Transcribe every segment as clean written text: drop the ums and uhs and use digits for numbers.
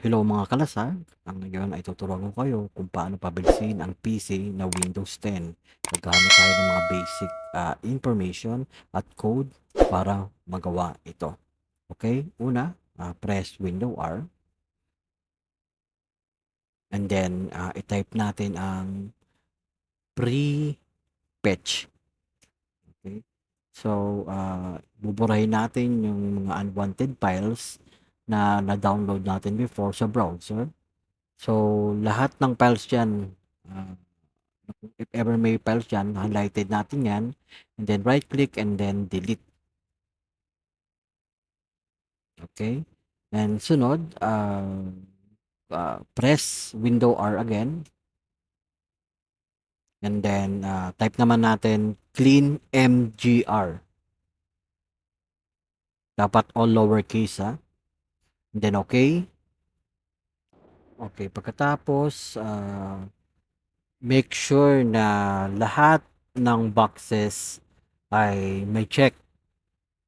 Hello mga kalasag, ang ngayon ay tuturuan ko kayo kung paano pabilisin ang PC na Windows 10. Naghahanap tayo ng mga basic information at code para magawa ito. Okay, una, press Window R and then i-type natin ang pre-fetch. Okay, so buburahin natin yung mga unwanted files na na-download natin before sa browser. So, lahat ng files dyan, ah, if ever may files dyan, highlighted natin yan, and then right click and then delete. Okay? And sunod, press Window R again, and then type naman natin clean mgr. Dapat all lowercase ha. And then okay. Okay, pagkatapos, make sure na lahat ng boxes ay may check.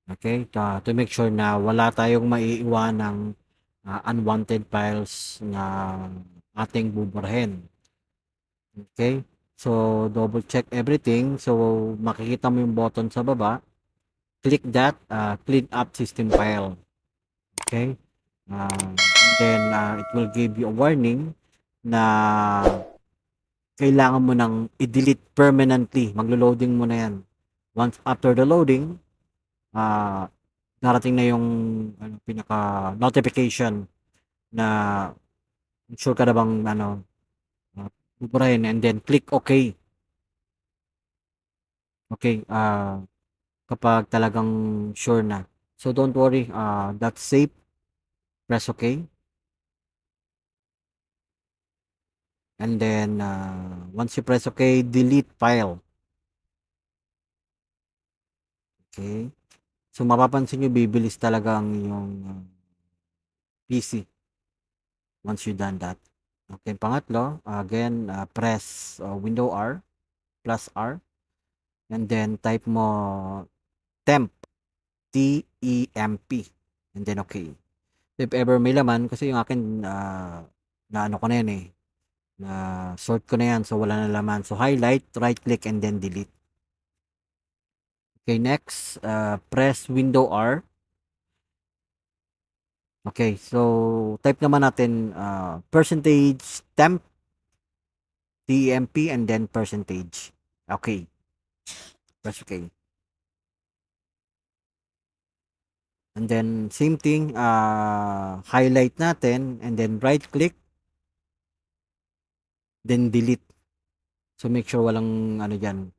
Okay, to make sure na wala tayong maiiwan ng unwanted files na ating buburahin. Okay, so double check everything. So makikita mo yung button sa baba. Click that, clean up system file. Okay, then it will give you a warning na kailangan mo nang i-delete permanently. Maglo-loading mo na yan. Once after the loading, darating na yung pinaka notification na sure ka na bang buburahin, and then click OK. Okay, kapag talagang sure na. So don't worry, that's safe. Press OK. And then once you press OK, delete file. Okay. So mapapansin nyo, bibilis talaga ang yung PC once you done that. Okay, pangatlo, again, press Window R, plus R, and then type mo temp, T-E-M-P, and then okay. If ever may laman, kasi yung akin, na ano ko na yan na sort ko na yan, so wala na laman. So highlight, right click, and then delete. Okay, next, press Window R. Okay, so type naman natin percentage temp, TEMP, and then percentage. Okay, press okay. And then same thing, highlight natin and then right click, then delete. So make sure walang ano diyan.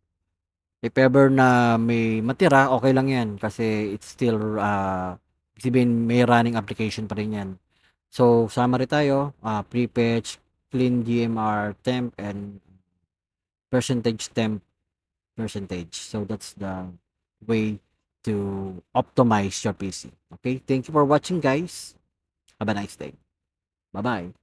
If ever na may matira, okay lang 'yan kasi it's still sabihin may running application pa rin 'yan. So summary tayo, pre-fetch, clean GMR, temp, and percentage temp, percentage. So that's the way to optimize your PC. Okay, thank you for watching guys. Have a nice day. Bye-bye.